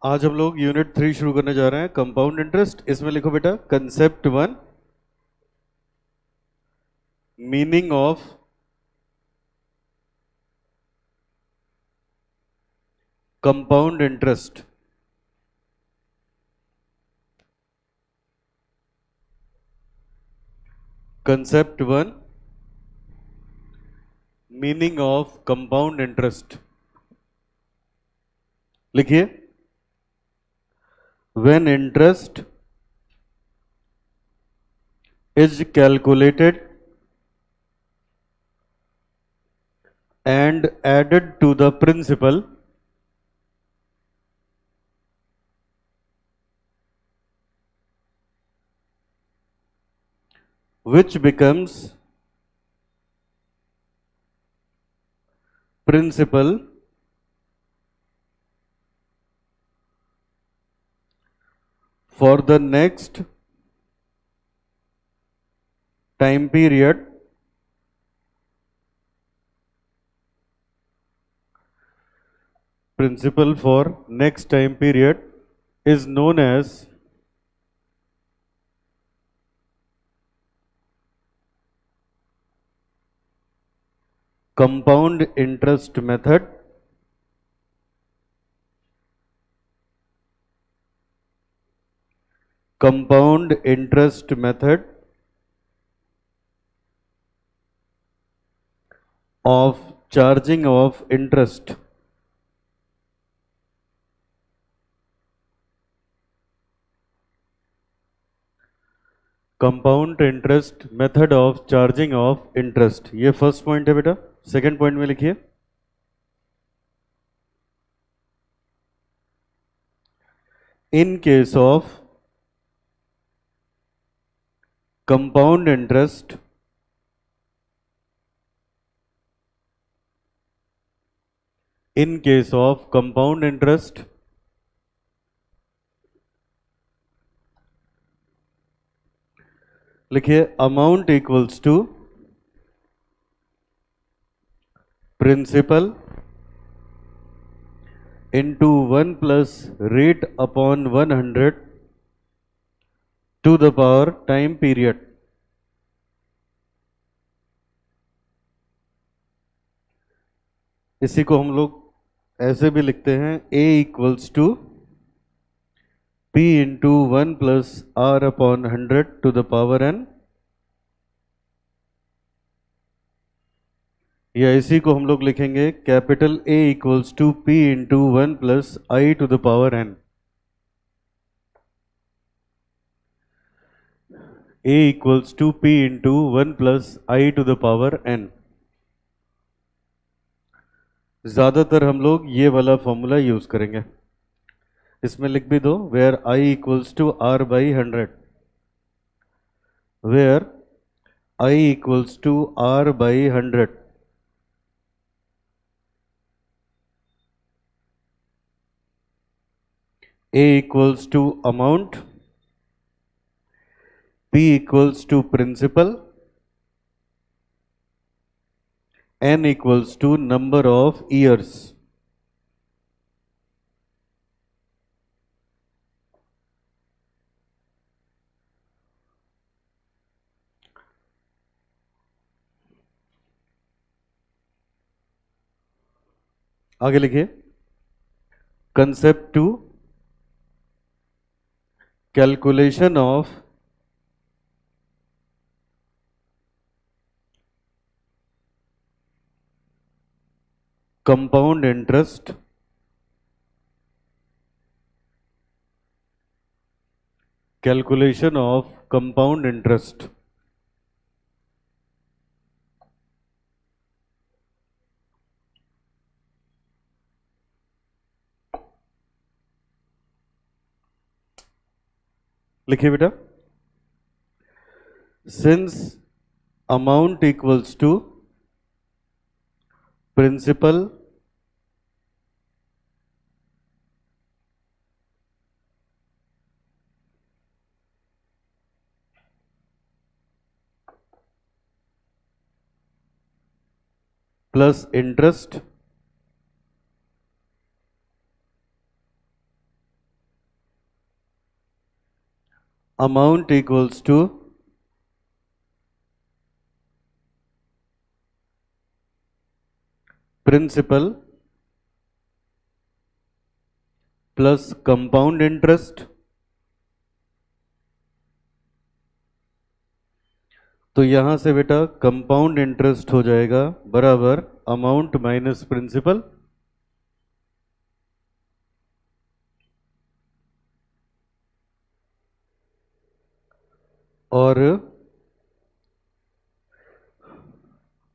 आज हम लोग यूनिट 3 शुरू करने जा रहे हैं, कंपाउंड इंटरेस्ट। इसमें लिखो बेटा concept 1, meaning of compound interest. Concept 1, meaning of compound interest. लिखिए, when interest is calculated and added to the principal, which becomes principal for the next time period is known as compound interest method, compound interest method of charging of interest. Compound interest method of charging of interest, ये first point है बेटा। Second point में लिखिए, in case of compound interest in case of compound interest, लिखिए amount equals to principal into 1 plus rate upon 100 to the power time period. इसी को हम लोग ऐसे भी लिखते हैं, a equals to p into 1 plus r upon 100 to the power n, या इसी को हम लोग लिखेंगे capital A equals to p into 1 plus i to the power n। A equals to p into 1 plus i to the power n। ज़्यादातर हम लोग ये वाला फॉर्मूला यूज़ करेंगे। इसमें लिख भी दो, where i equals to r by 100, where i equals to r by 100, a equals to amount, p equals to principal, n equals to number of years. आगे लिखिए, concept 2, calculation of compound interest, calculation of compound interest. लिखिए बेटा, since amount equals to principal plus interest amount equals to principal plus compound interest, तो यहां से बेटा compound interest हो जाएगा बराबर अमाउंट माइनस प्रिंसिपल, और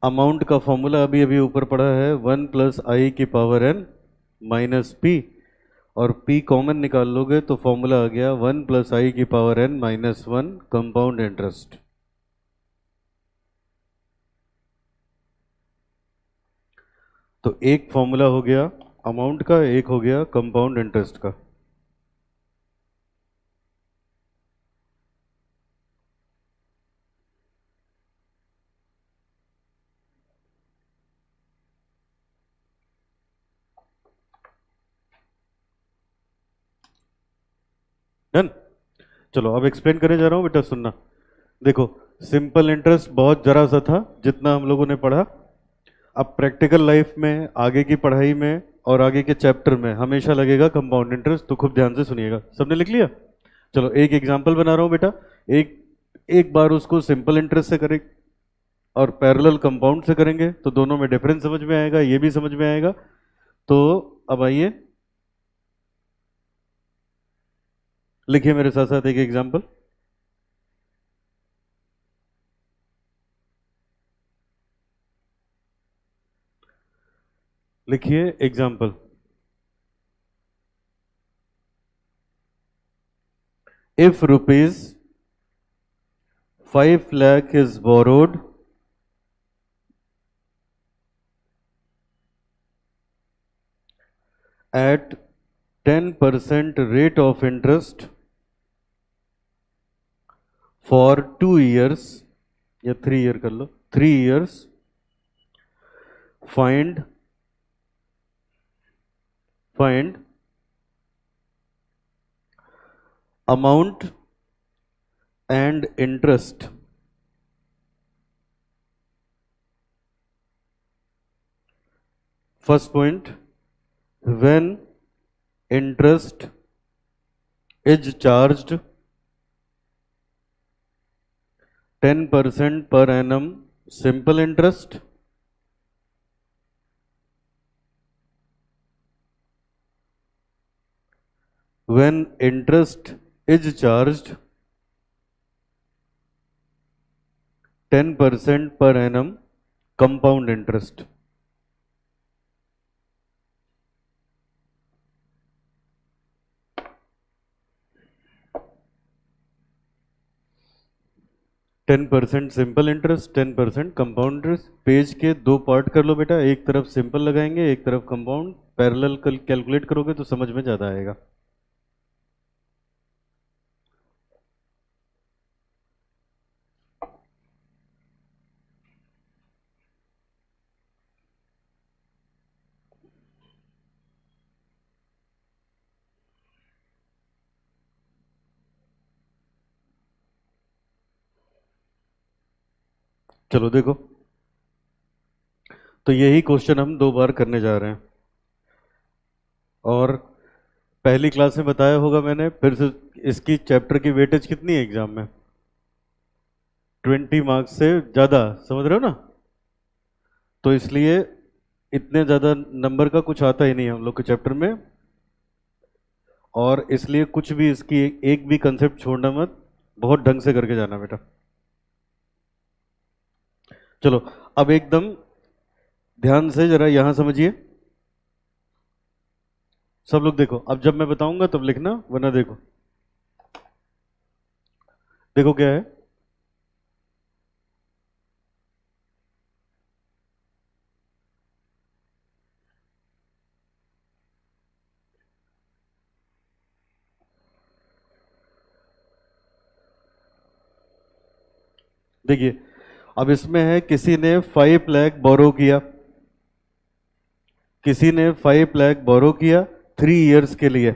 अमाउंट का फॉर्मूला अभी अभी ऊपर पड़ा है 1 प्लस आई की पावर n माइनस पी, और p कॉमन निकाल लोगे तो फॉर्मूला आ गया 1 प्लस आई की power n minus 1 compound interest. तो एक फॉर्मूला हो गया अमाउंट का, एक हो गया कंपाउंड इंटरेस्ट का। डन। चलो अब एक्सप्लेन करने जा रहा हूं बेटा, सुनना। देखो सिंपल इंटरेस्ट बहुत जरा सा था जितना हम लोगों ने पढ़ा। अब प्रैक्टिकल लाइफ में, आगे की पढ़ाई में और आगे के चैप्टर में हमेशा लगेगा कंपाउंड इंटरेस्ट, तो खूब ध्यान से सुनिएगा। सबने लिख लिया? चलो एक एग्जांपल बना रहा हूं बेटा, एक एक बार उसको सिंपल इंटरेस्ट से करें और पैरेलल कंपाउंड से करेंगे तो दोनों में डिफरेंस समझ में आएगा, ये भी समझ में आएगा। तो अब आइए लिखिए मेरे साथ साथ एक एग्जांपल। लिखिए example, if rupees 5 lakh is borrowed at 10% rate of interest for 2 years या 3 ईयर कर लो, 3 years, find amount and interest first point, when interest is charged 10% per annum simple interest, when interest is charged 10% per annum compound interest। Ten percent simple interest, 10% compound interest. Page के दो part कर लो बेटा, एक तरफ simple लगाएंगे, एक तरफ compound. Parallel calculate करोगे तो समझ में ज्यादा आएगा। चलो देखो, तो यही क्वेश्चन हम 2 बार करने जा रहे हैं, और पहली क्लास में बताया होगा मैंने, फिर से इसकी चैप्टर की वेटेज कितनी है एग्जाम में? 20 मार्क्स से ज़्यादा, समझ रहे हो ना? तो इसलिए इतने ज़्यादा नंबर का कुछ आता ही नहीं हम लोग के चैप्टर में, और इसलिए कुछ भी इसकी एक भी कंसेप्ट छोड़ना मत, बहुत ढंग से करके जाना बेटा। चलो अब एकदम ध्यान से जरा यहां समझिए सब लोग। देखो अब जब मैं बताऊंगा तब लिखना, वरना देखो देखो क्या है। देखिए अब इसमें है किसी ने 5 लाख बोरो किया, किसी ने 5 लाख बोरो किया 3 इयर्स के लिए।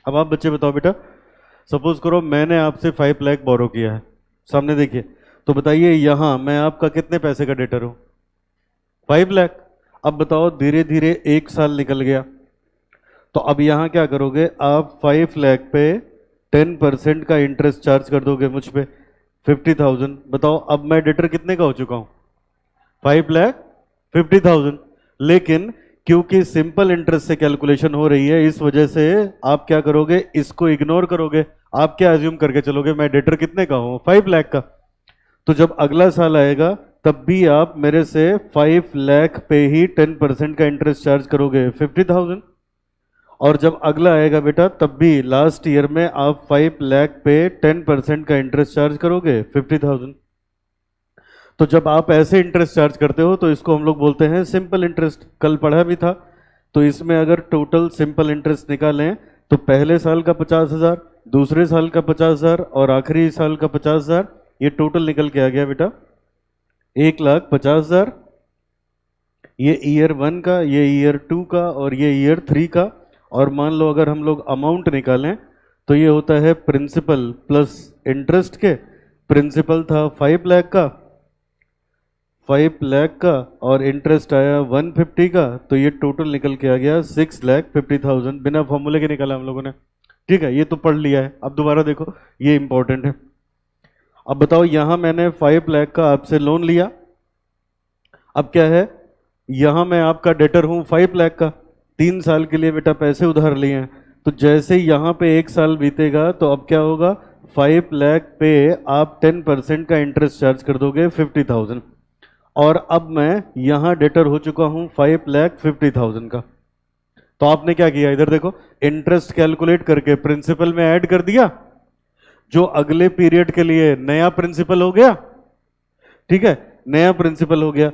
अब आप बच्चे बताओ बेटा, सपोज करो मैंने आपसे 5 लाख बोरो किया है, सामने देखिए, तो बताइए यहाँ मैं आपका कितने पैसे का डेटर हूँ? 5 लाख। अब बताओ धीरे धीरे 1 साल निकल गया, तो अब यहाँ क्या करोगे आप? 5 लाख पे 10% का इंटरेस्ट चार्ज कर दोगे मुझ पे, 50,000। बताओ अब मैं डेटर कितने का हो चुका हूँ? 5,50,000। लेकिन क्योंकि सिंपल इंटरेस्ट से कैलकुलेशन हो रही है, इस वजह से आप क्या करोगे? इसको इग्नोर करोगे। आप क्या अज्यूम करके चलोगे? मैं डेटर कितने का हूँ? 5 लाख का। तो जब अगला साल आएगा तब भी आप मेरे से 5 लाख पे ही 10% का इंटरेस्ट चार्ज करोगे, 50,000। और जब अगला आएगा बेटा तब भी लास्ट ईयर में आप 5 लाख पे 10% का इंटरेस्ट चार्ज करोगे, 50,000। तो जब आप ऐसे इंटरेस्ट चार्ज करते हो तो इसको हम लोग बोलते हैं सिंपल इंटरेस्ट। कल पढ़ा भी था। तो इसमें अगर टोटल सिंपल इंटरेस्ट निकालें तो पहले साल का 50,000, दूसरे साल का 50,000 और आखिरी साल का 50,000, ये टोटल निकल के आ गया बेटा 1,50,000। ये ईयर 1 का, ये ईयर 2 का और ये ईयर 3 का। और मान लो अगर हम लोग अमाउंट निकालें तो ये होता है प्रिंसिपल प्लस इंटरेस्ट के। प्रिंसिपल था 5 लाख का, 5 लाख का, और इंटरेस्ट आया 150 का, तो ये टोटल निकल के आ गया 6,50,000। बिना फॉर्मूले के निकाला हम लोगों ने। ठीक है, ये तो पढ़ लिया है। अब दोबारा देखो, ये इंपॉर्टेंट है। अब बताओ यहां मैंने 5 लाख का आपसे लोन लिया। अब क्या है, यहां मैं आपका डेटर हूं 5 लाख का, 3 साल के लिए बेटा पैसे उधार लिए हैं। तो जैसे ही यहां पे 1 साल बीतेगा तो अब क्या होगा? 5 लाख पे आप 10% का इंटरेस्ट चार्ज कर दोगे, 50,000। और अब मैं यहां डेटर हो चुका हूं 5,50,000 का। तो आपने क्या किया? इधर देखो, इंटरेस्ट कैलकुलेट करके प्रिंसिपल में ऐड कर दिया, जो अगले पीरियड के लिए नया प्रिंसिपल हो गया। ठीक है, नया प्रिंसिपल हो गया।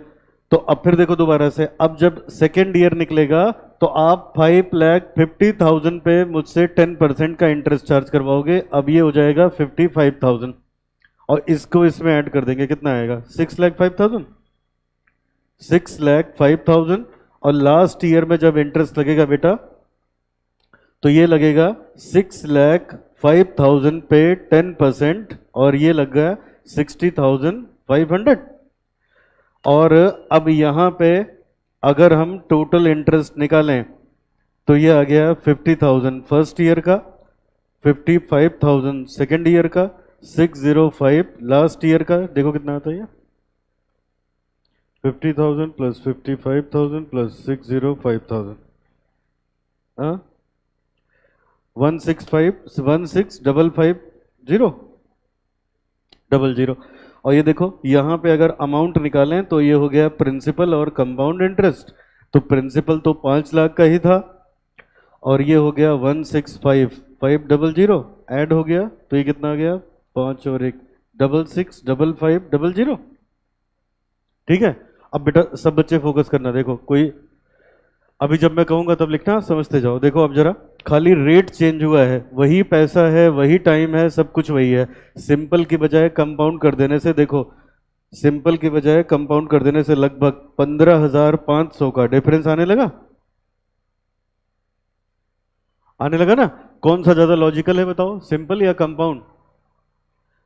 तो अब फिर देखो दोबारा से, अब जब सेकेंड ईयर निकलेगा तो आप 5,50,000 पे मुझसे 10% का इंटरेस्ट चार्ज करवाओगे। अब ये हो जाएगा 55,000 और इसको इसमें ऐड कर देंगे, कितना आएगा? 6,05,000। 6,05,000 और लास्ट ईयर में जब इंटरेस्ट लगेगा बेटा तो ये लगेगा 6,05,000 पे 10% और ये लग गया 60,500। और अब यहाँ पे अगर हम टोटल इंटरेस्ट निकालें तो ये आ गया 50,000 फर्स्ट ईयर का, 55,000 सेकेंड ईयर का, 605 लास्ट ईयर का। देखो कितना आता है ये, 50,000 प्लस 55,000 प्लस 605,000, हाँ 16,550 और ये देखो यहाँ पे अगर अमाउंट निकालें तो ये हो गया प्रिंसिपल और कंपाउंड इंटरेस्ट। तो प्रिंसिपल तो 5 लाख का ही था और ये हो गया 16,550 ऐड हो गया, तो ये कितना आ गया? 5 और 1 66,550। ठीक है, अब बेटा सब बच्चे फोकस करना। देखो कोई अभी जब मैं कहूंगा तब लिखना, समझते जाओ। देखो अब जरा, खाली रेट चेंज हुआ है, वही पैसा है, वही टाइम है, सब कुछ वही है। सिंपल की बजाय कंपाउंड कर देने से, देखो सिंपल की बजाय कंपाउंड कर देने से लगभग 15,500 का डिफरेंस आने लगा। आने लगा ना? कौन सा ज्यादा लॉजिकल है बताओ, सिंपल या कंपाउंड?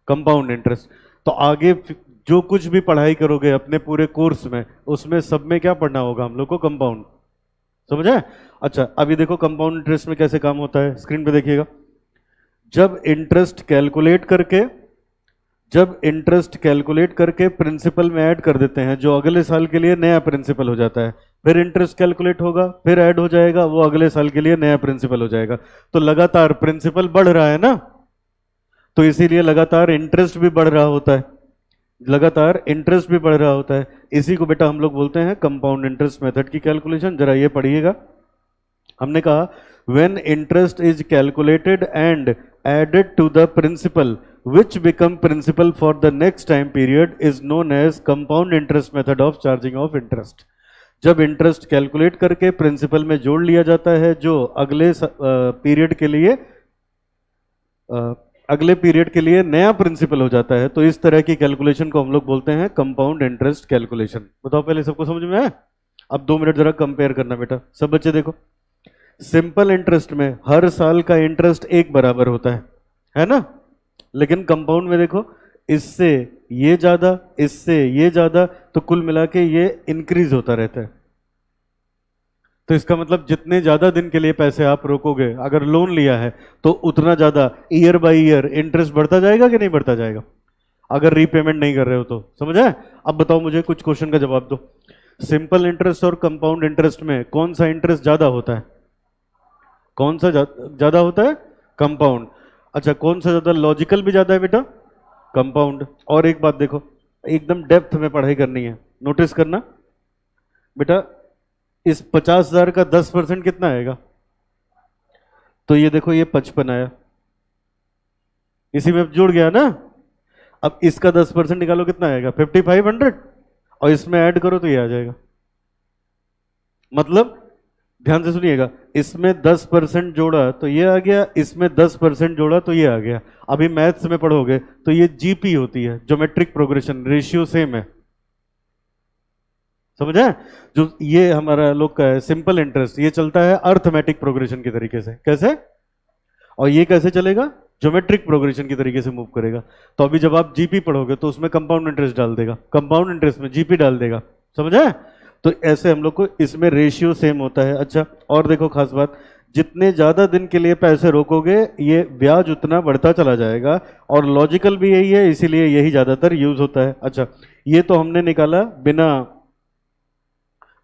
Compound interest. तो आगे जो कुछ भी पढ़ाई करोगे अपने पूरे कोर्स में, उसमें सब में क्या पढ़ना होगा हम लोग को? कंपाउंड। समझ आए? अच्छा, अभी देखो कंपाउंड इंटरेस्ट में कैसे काम होता है, स्क्रीन पे देखिएगा। जब इंटरेस्ट कैलकुलेट करके प्रिंसिपल में ऐड कर देते हैं, जो अगले साल के लिए नया प्रिंसिपल हो जाता है, फिर इंटरेस्ट कैलकुलेट होगा, फिर ऐड हो जाएगा, वो अगले साल के लिए नया प्रिंसिपल हो जाएगा। तो लगातार प्रिंसिपल बढ़ रहा है ना, तो इसीलिए लगातार इंटरेस्ट भी बढ़ रहा होता है, लगातार इंटरेस्ट भी बढ़ रहा होता है। इसी को बेटा हम लोग बोलते हैं कंपाउंड इंटरेस्ट मेथड की कैलकुलेशन। जरा ये पढ़िएगा, हमने कहा when interest is calculated and added to the principal which become principal for the next time period is known as compound interest method of charging of interest। जब interest calculate करके principal में जोड़ लिया जाता है, जो अगले पीरियड के लिए नया प्रिंसिपल हो जाता है, तो इस तरह की कैलकुलेशन को हम लोग बोलते हैं कंपाउंड इंटरेस्ट कैलकुलेशन। बताओ पहले सबको समझ में आया? अब 2 मिनट जरा कंपेयर करना बेटा। सब बच्चे देखो, सिंपल इंटरेस्ट में हर साल का इंटरेस्ट एक बराबर होता है, है ना। लेकिन कंपाउंड में देखो, इससे ये ज्यादा, इससे ये ज्यादा, तो कुल मिला के ये इंक्रीज होता रहता है। तो इसका मतलब जितने ज्यादा दिन के लिए पैसे आप रोकोगे, अगर लोन लिया है तो उतना ज्यादा ईयर बाय ईयर इंटरेस्ट बढ़ता जाएगा कि नहीं बढ़ता जाएगा, अगर रीपेमेंट नहीं कर रहे हो तो। समझ आए? अब बताओ मुझे, कुछ क्वेश्चन का जवाब दो। सिंपल इंटरेस्ट और कंपाउंड इंटरेस्ट में कौन सा इंटरेस्ट ज्यादा होता है? कौन सा ज्यादा होता है? कंपाउंड। अच्छा, कौन सा ज्यादा लॉजिकल भी ज्यादा है बेटा? कंपाउंड। और एक बात देखो, एकदम डेप्थ में पढ़ाई करनी है, नोटिस करना बेटा, इस 50,000 का 10% कितना आएगा? तो ये देखो, ये 55 आया, इसी में जुड़ गया ना। अब इसका 10% निकालो, कितना आएगा? 5500, और इसमें ऐड करो तो ये आ जाएगा। मतलब ध्यान से सुनिएगा, इसमें 10% जोड़ा तो ये आ गया, इसमें 10% जोड़ा तो ये आ गया। अभी मैथ्स में पढ़ोगे तो ये जीपी होती है, ज्योमेट्रिक प्रोग्रेशन, रेशियो सेम है। समझ है? जो ये हमारा लोग का है सिंपल इंटरेस्ट, ये चलता है अर्थमेटिक प्रोग्रेशन की तरीके से। कैसे? और ये कैसे चलेगा? ज्योमेट्रिक प्रोग्रेशन की तरीके से मूव करेगा। तो अभी जब आप जीपी पढ़ोगे तो उसमें कंपाउंड इंटरेस्ट डाल देगा, कंपाउंड इंटरेस्ट में जीपी डाल देगा। समझ है? तो ऐसे हम लोग को इसमें रेशियो सेम होता है। अच्छा, और देखो खास बात, जितने ज्यादा दिन के लिए पैसे रोकोगे ये ब्याज उतना बढ़ता चला जाएगा, और लॉजिकल भी यही है, इसीलिए यही ज्यादातर यूज होता है। अच्छा, ये तो हमने निकाला बिना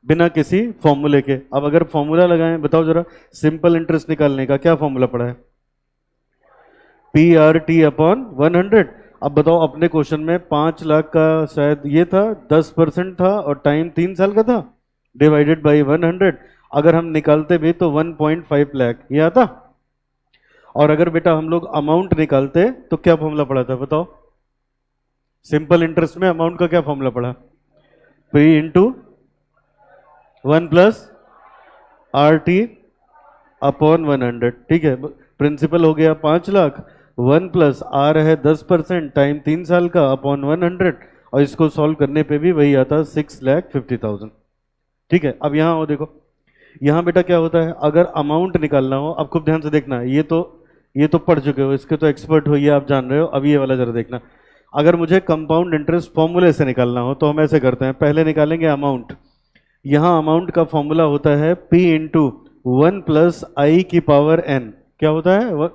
बिना किसी फॉर्मूले के। अब अगर फॉर्मूला लगाएं, बताओ जरा, सिंपल इंटरेस्ट निकालने का क्या फॉर्मूला पड़ा है? P R T upon 100। अब बताओ, अपने क्वेश्चन में 5 लाख का शायद ये था, 10% था, और टाइम 3 साल का था, डिवाइडेड बाई 100। अगर हम निकालते भी तो 1.5 लाख ये आता। और अगर बेटा हम लोग अमाउंट निकालते तो क्या फॉर्मूला पड़ा था बताओ? सिंपल इंटरेस्ट में अमाउंट का क्या फॉर्मूला पड़ा? P into 1 plus R T upon 100। ठीक है, प्रिंसिपल हो गया 5 लाख, 1 प्लस आर है 10%, टाइम 3 साल का, अपॉन 100, और इसको सॉल्व करने पे भी वही आता 6,50,000। ठीक है, अब यहाँ हो देखो, यहाँ बेटा क्या होता है, अगर अमाउंट निकालना हो, अब खूब ध्यान से देखना, ये तो पढ़ चुके हो, इसके तो एक्सपर्ट हो, ये आप जान रहे हो। अब ये वाला जरा देखना, अगर मुझे कंपाउंड इंटरेस्ट फॉर्मूले से निकालना हो तो हम ऐसे करते हैं, पहले निकालेंगे अमाउंट। यहाँ अमाउंट का फॉर्मूला होता है P इंटू 1 प्लस आई की पावर n। क्या होता है?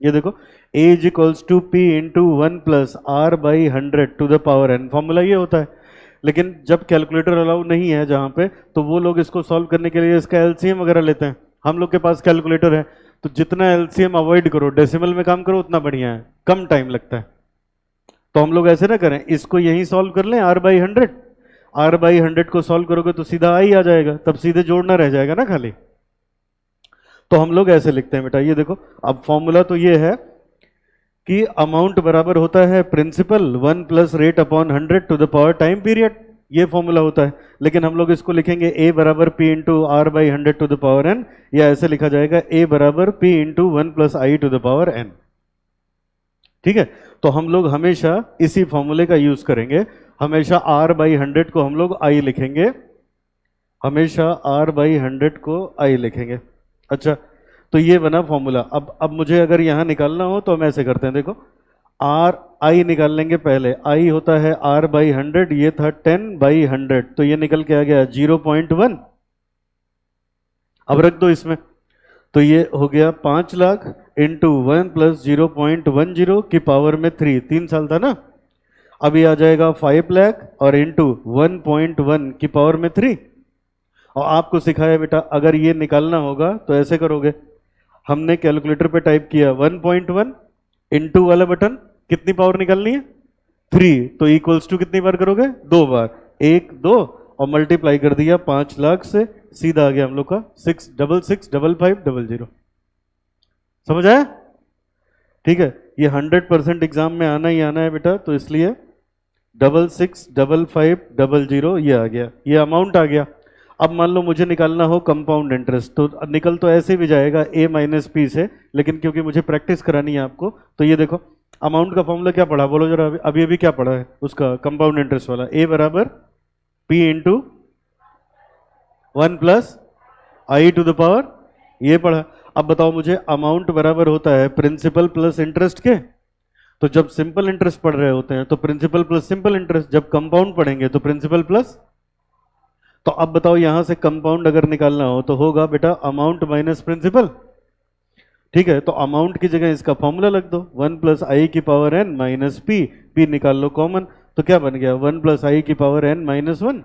ये देखो, A is equals to P into 1 plus R by 100 to the power n। Formula ये होता है। लेकिन जब कैलकुलेटर अलाउ नहीं है जहाँ पे, तो वो लोग इसको सॉल्व करने के लिए इसका एलसीएम वगैरह लेते हैं। हम लोग के पास कैलकुलेटर है, तो जितना एलसीएम अवॉइड करो, डेसिमल में काम करो, उतना बढ़िया है, कम टाइम लगता है। तो हम लोग ऐसे ना करें, इसको यही सॉल्व कर लें, R बाई 100 को सॉल्व करोगे तो सीधा आई आ जाएगा, तब सीधे जोड़ना रह जाएगा ना खाली। तो हम लोग ऐसे लिखते हैं बेटा, ये देखो, अब फॉर्मूला तो ये है कि अमाउंट बराबर होता है principal 1 plus rate upon 100 to the power time period, ये फॉर्मूला होता है। लेकिन हम लोग इसको लिखेंगे A बराबर P into R by 100 to the power n, या ऐसे लिखा जाएगा A बराबर P into 1 plus I to the power n। ठीक है, तो हम लोग हमेशा इसी फॉर्मूले का यूज करेंगे, हमेशा R बाई 100 को हम लोग I लिखेंगे, हमेशा R बाई 100 को I लिखेंगे। अच्छा, तो ये बना फॉर्मूला। अब मुझे अगर यहाँ निकालना हो तो हम ऐसे करते हैं, देखो, R I निकाल लेंगे पहले, I होता है R बाई 100, ये था 10 बाई 100, तो ये निकल के आ गया 0.1। अब रख दो इसमें, तो ये हो गया 5 लाख इंटू 1 प्लस 0.10 की पावर में 3, 3 साल था ना। अब ये आ जाएगा 5 लाख और इंटू 1.1 की पावर में 3। और आपको सिखाया बेटा, अगर ये निकालना होगा तो ऐसे करोगे, हमने कैलकुलेटर पे टाइप किया 1.1 इंटू वाला बटन, कितनी पावर निकालनी है? 3, तो इक्वल्स टू कितनी बार करोगे? 2 बार, 1 2, और मल्टीप्लाई कर दिया 5 लाख से, सीधा आ गया हम लोग का 6665500। समझ आया? ठीक है, ये 100% एग्जाम में आना ही आना है बेटा, तो इसलिए 66550 ये आ गया, ये अमाउंट आ गया। अब मान लो मुझे निकालना हो कंपाउंड इंटरेस्ट, तो निकल तो ऐसे भी जाएगा A माइनस पी से, लेकिन क्योंकि मुझे प्रैक्टिस करानी है आपको, तो ये देखो, अमाउंट का फॉर्मूला क्या पढ़ा बोलो जरा, अभी अभी क्या पढ़ा है उसका, कंपाउंड इंटरेस्ट वाला, A बराबर P into 1 plus I to the power, ये पढ़ा। अब बताओ मुझे, अमाउंट बराबर होता है प्रिंसिपल प्लस इंटरेस्ट के। तो जब सिंपल इंटरेस्ट पढ़ रहे होते हैं तो प्रिंसिपल प्लस सिंपल इंटरेस्ट, जब कंपाउंड पढ़ेंगे तो प्रिंसिपल प्लस। तो अब बताओ यहां से कंपाउंड अगर निकालना हो तो होगा बेटा अमाउंट माइनस प्रिंसिपल। ठीक है, तो अमाउंट की जगह इसका फॉर्मूला लग दो, 1 + i⁻n माइनस पी। पी निकाल लो कॉमन, तो क्या बन गया 1 + i⁻n माइनस 1।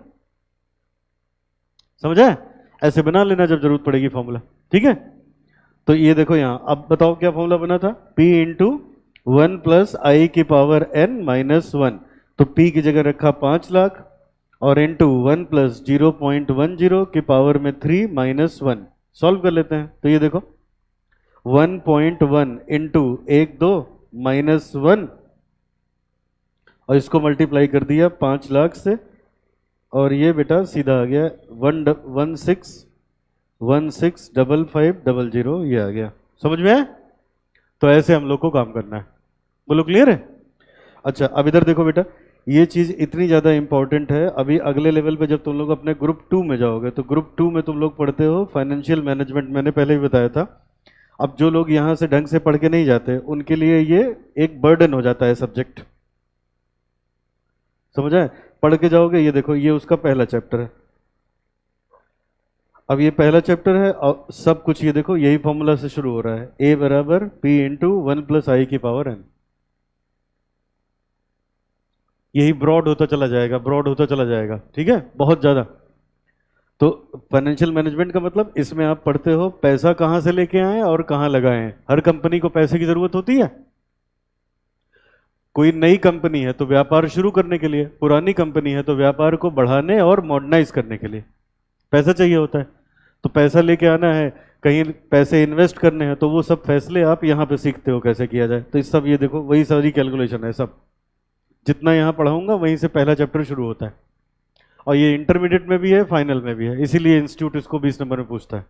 समझा? ऐसे बना लेना जब जरूरत पड़ेगी फॉर्मूला। ठीक है, तो ये देखो यहाँ, अब बताओ क्या फॉर्मूला बना था, p इंटू 1 + i⁻n माइनस 1। तो p की जगह रखा 5 लाख और इंटू 1 + 0.10 की पावर में 3 माइनस 1। सॉल्व कर लेते हैं, तो ये देखो 1.1 इंटू 1 2 माइनस 1, और इसको मल्टीप्लाई कर दिया 5 लाख से, और ये बेटा सीधा आ गया 1165500, ये आ गया। समझ में आया? तो ऐसे हम लोग को काम करना है। बोलो क्लियर है? अच्छा, अब इधर देखो बेटा, ये चीज इतनी ज्यादा इंपॉर्टेंट है। अभी अगले लेवल पे जब तुम लोग अपने ग्रुप 2 में जाओगे तो ग्रुप 2 में तुम लोग पढ़ते हो फाइनेंशियल मैनेजमेंट, मैंने पहले भी बताया था। अब जो लोग यहाँ से ढंग से पढ़ के नहीं जाते उनके लिए ये एक बर्डन हो जाता है सब्जेक्ट। समझ आए? पढ़ के जाओगे, ये देखो ये उसका पहला चैप्टर है। अब ये पहला चैप्टर है और सब कुछ ये देखो यही फॉर्मूला से शुरू हो रहा है, ए बराबर पी इंटू 1 + i⁻n। यही ब्रॉड होता चला जाएगा, ब्रॉड होता चला जाएगा। ठीक है, बहुत ज्यादा। तो फाइनेंशियल मैनेजमेंट का मतलब इसमें आप पढ़ते हो पैसा कहाँ से लेके आए और कहाँ लगाएं। हर कंपनी को पैसे की जरूरत होती है। कोई नई कंपनी है तो व्यापार शुरू करने के लिए, पुरानी कंपनी है तो व्यापार को बढ़ाने और मॉडर्नाइज करने के लिए पैसा चाहिए होता है। तो पैसा लेके आना है, कहीं पैसे इन्वेस्ट करने हैं, तो वो सब फैसले आप यहाँ पे सीखते हो कैसे किया जाए। तो इस सब ये देखो वही सारी कैलकुलेशन है सब, जितना यहाँ पढ़ाऊंगा वहीं से पहला चैप्टर शुरू होता है। और ये इंटरमीडिएट में भी है, फाइनल में भी है, इसीलिए इंस्टीट्यूट इसको 20 नंबर में पूछता है।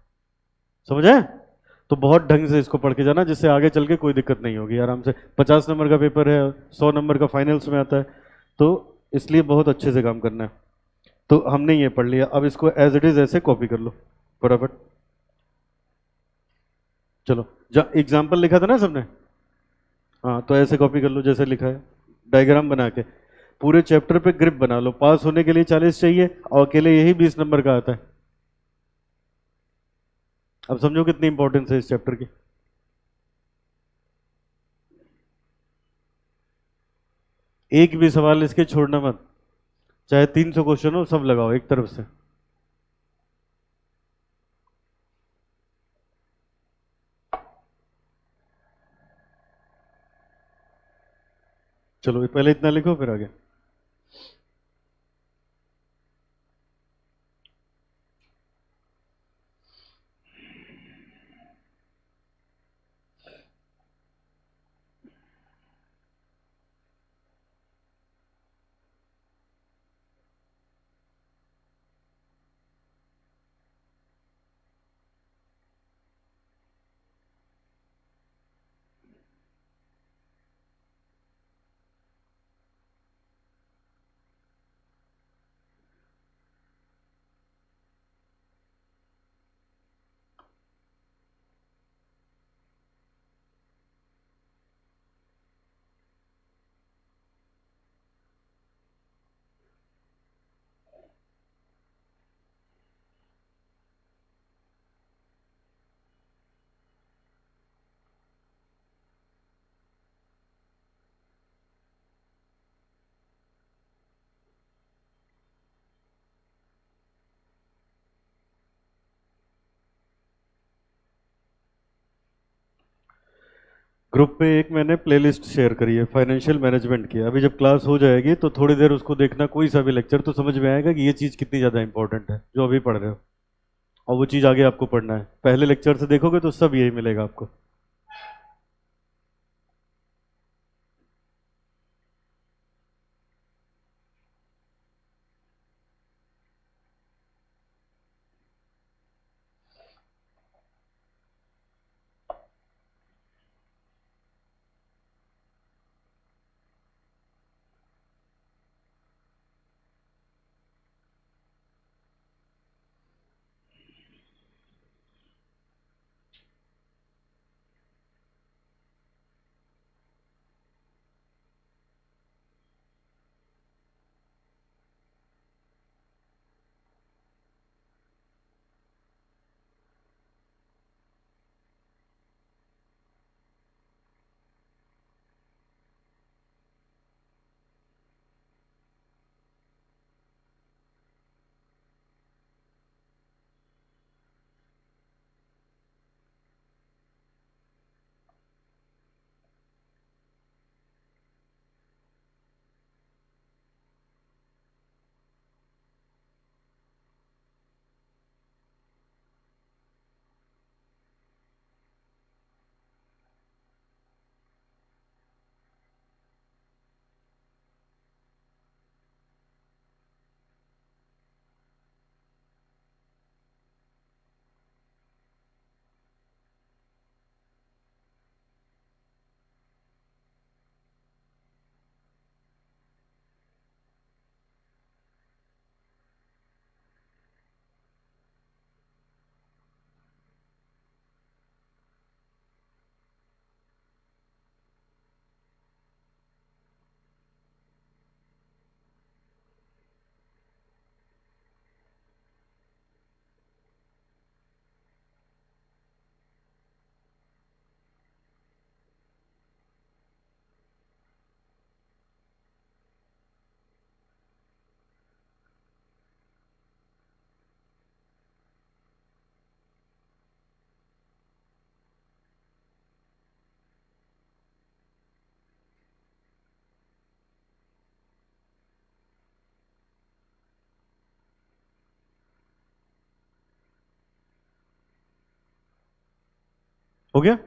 समझ आए? तो बहुत ढंग से इसको पढ़ के जाना, जिससे आगे चल के कोई दिक्कत नहीं होगी। आराम से 50 नंबर का पेपर है, 100 नंबर का फाइनल्स में आता है, तो इसलिए बहुत अच्छे से काम करना है। तो हमने ये पढ़ लिया, अब इसको एज इट इज ऐसे कॉपी कर लो फटाफट। चलो, एग्जाम्पल लिखा था ना सबने, हाँ तो ऐसे कॉपी कर लो जैसे लिखा है, डायग्राम बना के पूरे चैप्टर पे ग्रिप बना लो। पास होने के लिए 40 चाहिए और अकेले यही 20 नंबर का आता है। अब समझो कितनी इंपॉर्टेंस है इस चैप्टर की। एक भी सवाल इसके छोड़ना मत, चाहे 300 क्वेश्चन हो सब लगाओ एक तरफ से। चलो पहले इतना लिखो फिर आगे। ग्रुप पे एक मैंने प्लेलिस्ट शेयर करी है फाइनेंशियल मैनेजमेंट की। अभी जब क्लास हो जाएगी तो थोड़ी देर उसको देखना, कोई सा भी लेक्चर, तो समझ में आएगा कि ये चीज़ कितनी ज़्यादा इंपॉर्टेंट है जो अभी पढ़ रहे हो, और वो चीज़ आगे आपको पढ़ना है। पहले लेक्चर से देखोगे तो सब यही मिलेगा आपको। हो गया?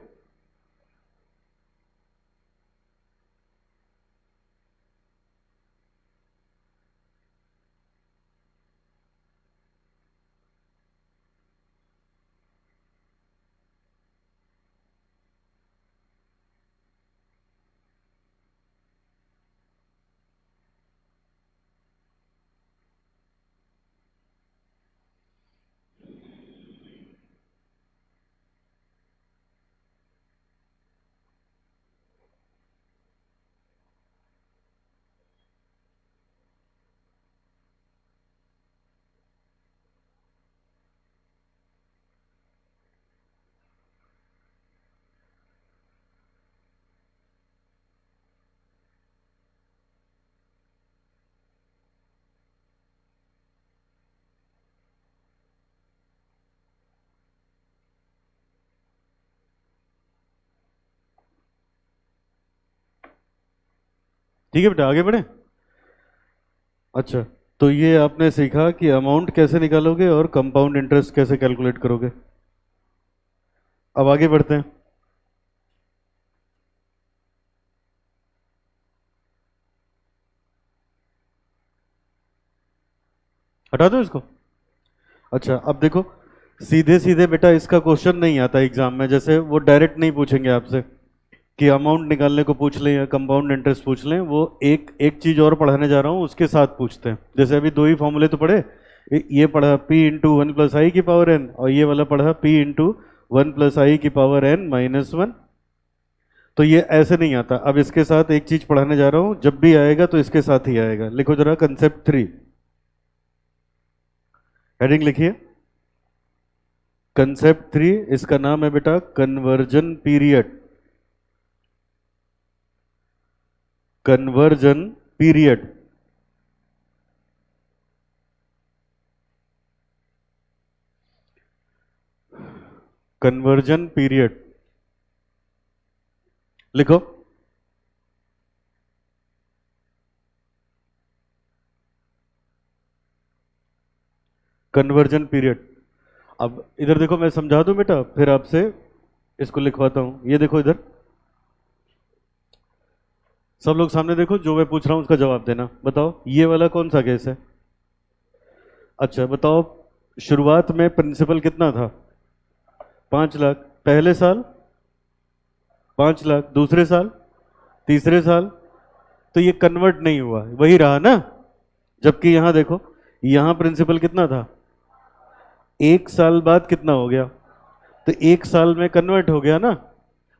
ठीक है बेटा, आगे बढ़े। अच्छा, तो ये आपने सीखा कि अमाउंट कैसे निकालोगे और कंपाउंड इंटरेस्ट कैसे कैलकुलेट करोगे। अब आगे बढ़ते हैं। हटा दो इसको। अच्छा, अब देखो, सीधे सीधे बेटा इसका क्वेश्चन नहीं आता एग्जाम में, जैसे वो डायरेक्ट नहीं पूछेंगे आपसे कि अमाउंट निकालने को पूछ लें या कंपाउंड इंटरेस्ट पूछ लें। वो एक एक चीज और पढ़ाने जा रहा हूँ, उसके साथ पूछते हैं। जैसे अभी दो ही फॉर्मूले तो पढ़े, ये पढ़ा P into one plus i की पावर n, और ये वाला पढ़ा P into one plus i की पावर n माइनस वन। तो ये ऐसे नहीं आता। अब इसके साथ एक चीज पढ़ाने जा रहा हूँ, जब भी आएगा तो इसके साथ ही आएगा। लिखो जरा कंसेप्ट 3, हेडिंग लिखिए कंसेप्ट 3। इसका नाम है बेटा conversion period. Conversion period. Conversion period लिखो। Conversion period. अब इधर देखो, मैं समझा दूं बेटा, फिर आपसे इसको लिखवाता हूं। ये देखो इधर, सब लोग सामने देखो, जो मैं पूछ रहा हूं उसका जवाब देना। बताओ ये वाला कौन सा केस है। अच्छा बताओ, शुरुआत में प्रिंसिपल कितना था? 5 लाख पहले साल, 5 लाख दूसरे साल, तीसरे साल। तो ये कन्वर्ट नहीं हुआ, वही रहा ना। जबकि यहां देखो, यहां प्रिंसिपल कितना था? 1 साल बाद कितना हो गया? तो 1 साल में कन्वर्ट हो गया ना।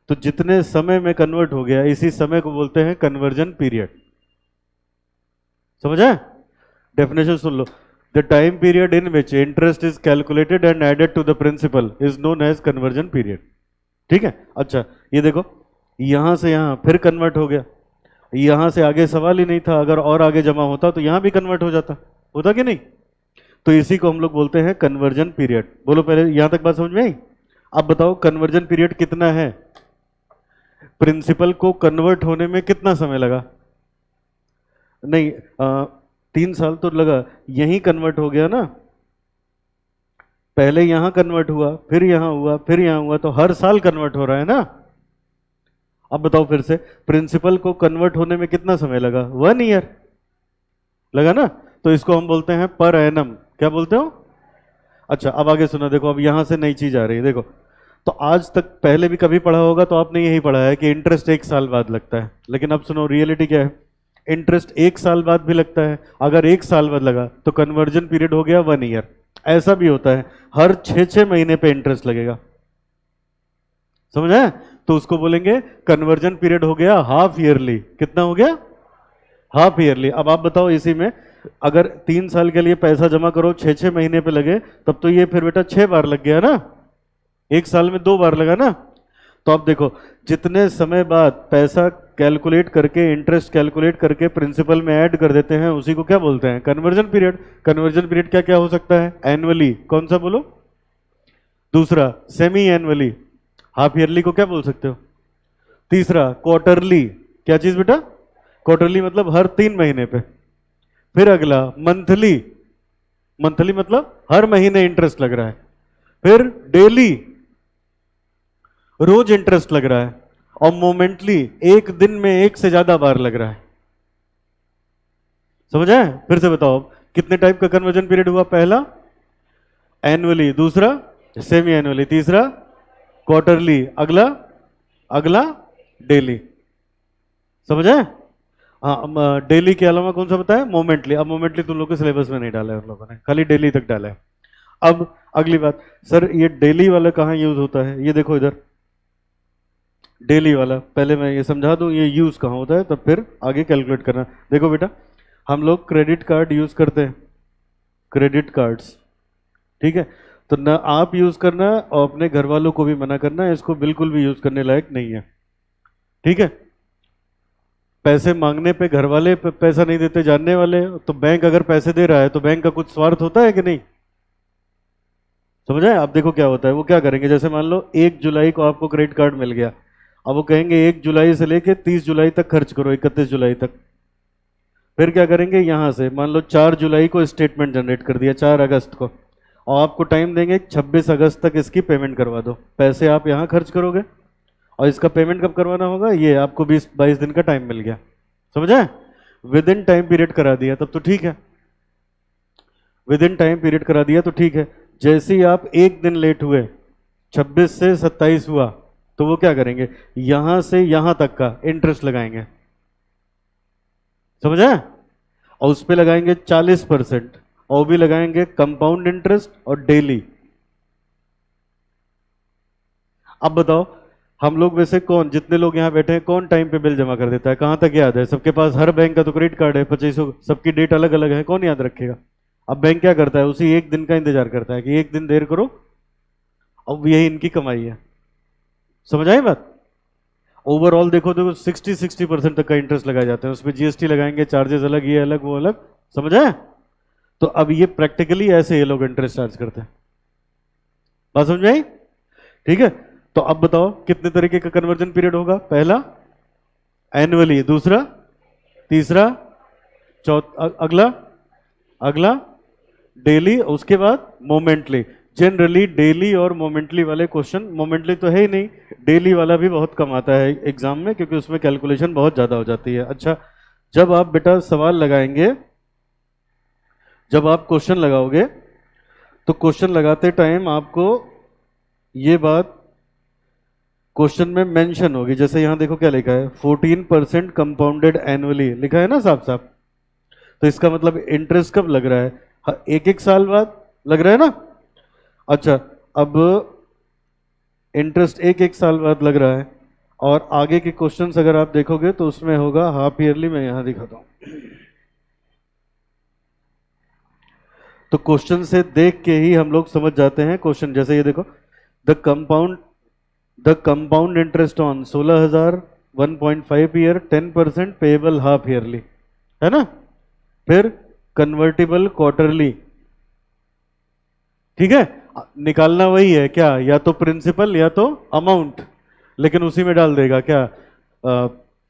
तो जितने समय में कन्वर्ट हो गया, इसी समय को बोलते हैं कन्वर्जन पीरियड। समझ आए? डेफिनेशन सुन लो। The time period in which interest is calculated and added to the principal is known as conversion period. ठीक है। अच्छा ये देखो, यहां से यहां फिर कन्वर्ट हो गया, यहां से आगे सवाल ही नहीं था। अगर और आगे जमा होता तो यहां भी कन्वर्ट हो जाता, होता कि नहीं? तो इसी को हम लोग बोलते हैं कन्वर्जन पीरियड। बोलो पहले, यहां तक बात समझ में आई? अब बताओ कन्वर्जन पीरियड कितना है? प्रिंसिपल को कन्वर्ट होने में कितना समय लगा? नहीं, 3 साल तो लगा। यहीं कन्वर्ट हो गया ना, पहले यहां कन्वर्ट हुआ, फिर यहां हुआ, फिर यहां हुआ, तो हर साल कन्वर्ट हो रहा है ना। अब बताओ फिर से, प्रिंसिपल को कन्वर्ट होने में कितना समय लगा? 1 ईयर लगा ना। तो इसको हम बोलते हैं पर एनम। क्या बोलते हो? अच्छा अब आगे सुनो, देखो अब यहां से नई चीज आ रही है। देखो, तो आज तक पहले भी कभी पढ़ा होगा तो आपने यही पढ़ा है कि इंटरेस्ट 1 साल बाद लगता है। लेकिन अब सुनो, रियलिटी क्या है? इंटरेस्ट 1 साल बाद भी लगता है। अगर 1 साल बाद लगा तो कन्वर्जन पीरियड हो गया 1 ईयर। ऐसा भी होता है, हर 6-6 महीने पे इंटरेस्ट लगेगा। समझ आया? तो उसको बोलेंगे कन्वर्जन पीरियड हो गया हाफ ईयरली। कितना हो गया? Half yearly. अब आप बताओ, इसी में अगर 3 साल के लिए पैसा जमा करो, 6-6 महीने पे लगे, तब तो ये फिर बेटा 6 बार लग गया ना। 1 साल में 2 बार लगा ना। तो अब देखो, जितने समय बाद पैसा कैलकुलेट करके, इंटरेस्ट कैलकुलेट करके प्रिंसिपल में ऐड कर देते हैं, उसी को क्या बोलते हैं? Conversion period. कन्वर्जन पीरियड क्या क्या हो सकता है? एनुअली, कौन सा बोलो? दूसरा सेमी एनुअली, हाफ ईयरली को क्या बोल सकते हो? तीसरा क्वार्टरली। क्या चीज बेटा? क्वार्टरली मतलब हर 3 महीने पे। फिर अगला मंथली। मंथली मतलब हर महीने इंटरेस्ट लग रहा है। फिर डेली, रोज इंटरेस्ट लग रहा है, और मोमेंटली एक दिन में एक से ज्यादा बार लग रहा है। समझ आए? फिर से बताओ, कितने टाइप का कन्वर्जन पीरियड हुआ? पहला एनुअली, दूसरा सेमी एनुअली, तीसरा क्वार्टरली, अगला अगला डेली। समझ आए? हाँ, डेली के अलावा कौन सा बताया? मोमेंटली। अब मोमेंटली तुम लोग के सिलेबस में नहीं डाला है उन लोगों ने, खाली डेली तक डाला है। अब अगली बात, सर ये डेली वाला कहाँ यूज होता है? ये देखो इधर, डेली वाला पहले मैं ये समझा दूं ये यूज कहाँ होता है, तब फिर आगे कैलकुलेट करना। देखो बेटा, हम लोग क्रेडिट कार्ड यूज करते हैं, क्रेडिट कार्ड्स, ठीक है? तो ना आप यूज करना और अपने घर वालों को भी मना करना, इसको बिल्कुल भी यूज करने लायक नहीं है, ठीक है? पैसे मांगने पे घर वाले पैसा नहीं देते, जानने वाले, तो बैंक अगर पैसे दे रहा है तो बैंक का कुछ स्वार्थ होता है कि नहीं? समझ आए? अब देखो क्या होता है, वो क्या करेंगे, जैसे मान लो 1 जुलाई को आपको क्रेडिट कार्ड मिल गया, अब वो कहेंगे 1 जुलाई से लेके 30 जुलाई तक खर्च करो, 31 जुलाई तक। फिर क्या करेंगे, यहां से मान लो 4 जुलाई को स्टेटमेंट जनरेट कर दिया, 4 अगस्त को, और आपको टाइम देंगे 26 अगस्त तक इसकी पेमेंट करवा दो। पैसे आप यहां खर्च करोगे और इसका पेमेंट कब करवाना होगा, ये आपको 20-22 दिन का टाइम मिल गया। समझ आए? विद इन टाइम पीरियड करा दिया तब तो ठीक है, विद इन टाइम पीरियड करा दिया तो ठीक है। जैसे ही आप एक दिन लेट हुए, 26 से 27 हुआ, तो वो क्या करेंगे, यहां से यहां तक का इंटरेस्ट लगाएंगे। समझ आए? और उस पे लगाएंगे 40%, और भी लगाएंगे कंपाउंड इंटरेस्ट और डेली। अब बताओ, हम लोग वैसे कौन, जितने लोग यहाँ बैठे हैं, कौन टाइम पे बिल जमा कर देता है? कहां तक याद है सबके पास? हर बैंक का तो क्रेडिट कार्ड है, 2500, सबकी डेट अलग अलग है, कौन याद रखेगा? अब बैंक क्या करता है, उसी एक दिन का इंतजार करता है कि एक दिन देर करो, अब यही इनकी कमाई है। समझ आई बात? ओवरऑल देखो तो 60% तक का इंटरेस्ट लगाए जाते हैं, उसमें जीएसटी लगाएंगे, चार्जेस अलग, ये अलग वो अलग। समझ आए? तो अब ये प्रैक्टिकली ऐसे ये लोग इंटरेस्ट चार्ज करते हैं। बात समझ में आई? ठीक है, तो अब बताओ कितने तरीके का कन्वर्जन पीरियड होगा? पहला एनुअली, दूसरा, तीसरा, अगला अगला डेली, उसके बाद मोमेंटली। जनरली डेली और मोमेंटली वाले क्वेश्चन, मोमेंटली तो है ही नहीं, डेली वाला भी बहुत कम आता है एग्जाम में, क्योंकि उसमें कैलकुलेशन बहुत ज्यादा हो जाती है। अच्छा, जब आप बेटा सवाल लगाएंगे, जब आप क्वेश्चन लगाओगे, तो क्वेश्चन लगाते टाइम आपको ये बात क्वेश्चन में मेंशन होगी। जैसे यहां देखो क्या लिखा है, 14% कंपाउंडेड एनुअली लिखा है ना साफ साफ, तो इसका मतलब इंटरेस्ट कब लग रहा है? एक एक साल बाद लग रहा है ना। अच्छा, अब इंटरेस्ट एक एक साल बाद लग रहा है, और आगे के क्वेश्चंस अगर आप देखोगे तो उसमें होगा हाफ ईयरली। मैं यहां दिखाता हूं, तो क्वेश्चन से देख के ही हम लोग समझ जाते हैं क्वेश्चन। जैसे ये देखो, the compound interest on 16,000 1.5 year 10% payable half yearly, है ना। फिर कन्वर्टिबल क्वार्टरली, ठीक है, निकालना वही है क्या, या तो प्रिंसिपल या तो अमाउंट, लेकिन उसी में डाल देगा क्या,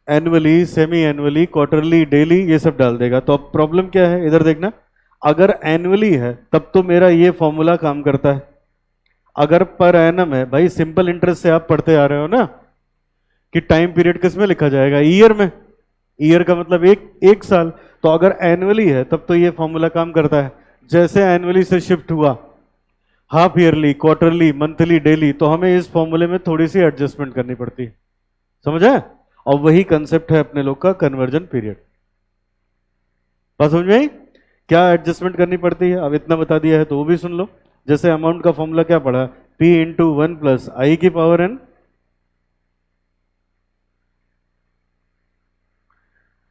annually, semi annually, quarterly, daily, ये सब डाल देगा। तो अब प्रॉब्लम क्या है, इधर देखना, अगर एनुअली है तब तो मेरा ये फॉर्मूला काम करता है। अगर पर एनम है, भाई सिंपल इंटरेस्ट से आप पढ़ते आ रहे हो ना कि टाइम पीरियड किस में लिखा जाएगा, ईयर में। ईयर का मतलब एक साल, तो अगर एनुअली है तब तो ये फॉर्मूला काम करता है। जैसे एनुअली से शिफ्ट हुआ half yearly, quarterly, monthly, daily, तो हमें इस फॉर्मूले में थोड़ी सी एडजस्टमेंट करनी पड़ती है। समझ आए? और वही कंसेप्ट है अपने लोग का कन्वर्जन पीरियड। बात समझ में आई? क्या एडजस्टमेंट करनी पड़ती है, अब इतना बता दिया है तो वो भी सुन लो। जैसे अमाउंट का फॉर्मूला क्या पढ़ा, P इंटू 1 प्लस आई की power n,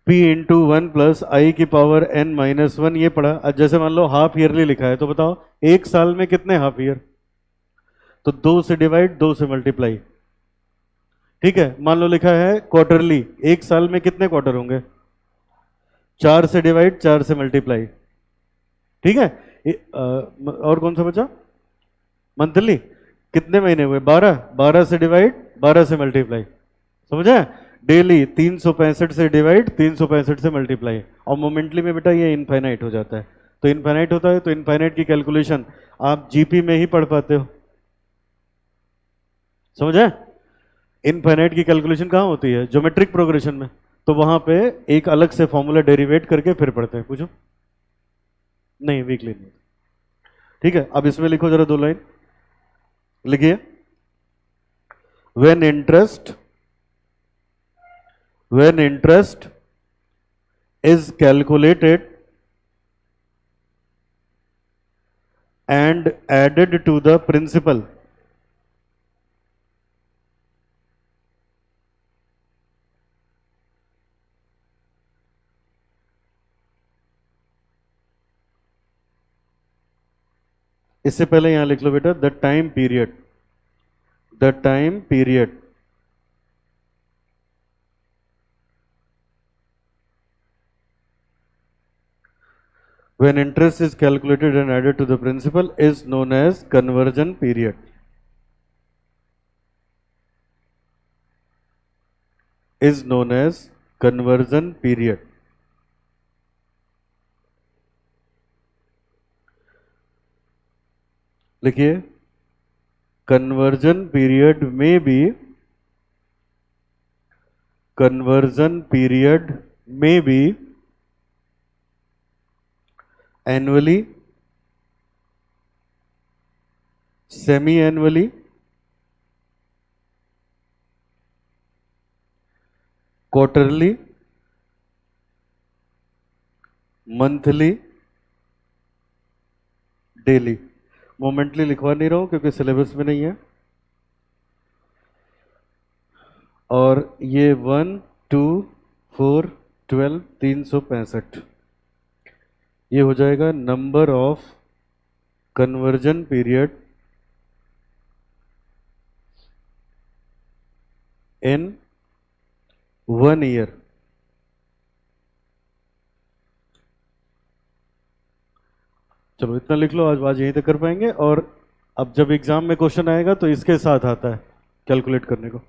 P into 1 plus i की पावर n माइनस 1, ये पढ़ा। अब जैसे मान लो हाफ ईयरली लिखा है, तो बताओ एक साल में कितने हाफ ईयर, तो 2 से डिवाइड, 2 से मल्टीप्लाई, ठीक है। मान लो लिखा है क्वार्टरली, एक साल में कितने क्वार्टर होंगे, 4 से डिवाइड, 4 से मल्टीप्लाई, ठीक है। और कौन सा बचा, मंथली, कितने महीने हुए, 12, 12 से डिवाइड, 12 से मल्टीप्लाई, समझे। डेली 365 से डिवाइड, 365 से मल्टीप्लाई, और मोमेंटली में बेटा ये इनफाइनाइट हो जाता है। तो इनफाइनाइट होता है तो इनफाइनाइट की कैलकुलेशन आप जीपी में ही पढ़ पाते हो, समझे। इनफाइनाइट की कैलकुलेशन कहाँ होती है? ज्योमेट्रिक प्रोग्रेशन में। तो वहां पे एक अलग से फॉर्मूला डेरिवेट करके फिर पढ़ते हैं। पूछो। नहीं, वीकली नहीं। ठीक है, अब इसमें लिखो जरा 2 लाइन लिखिए। when interest when interest is calculated and added to the principal, इससे पहले यहां लिख लो बेटा the time period when interest is calculated and added to the principal is known as conversion period. Is known as conversion period. लिखिए conversion period may be annually, semi-annually, quarterly, monthly, daily. Momentarily लिखवा नहीं रहा हूं क्योंकि syllabus में नहीं है। और ये 1, 2, 4, 12, 365 ये हो जाएगा number of conversion period in 1 year. चलो इतना लिख लो, आज यहीं तक कर पाएंगे। और अब जब एग्जाम में क्वेश्चन आएगा तो इसके साथ आता है कैलकुलेट करने को।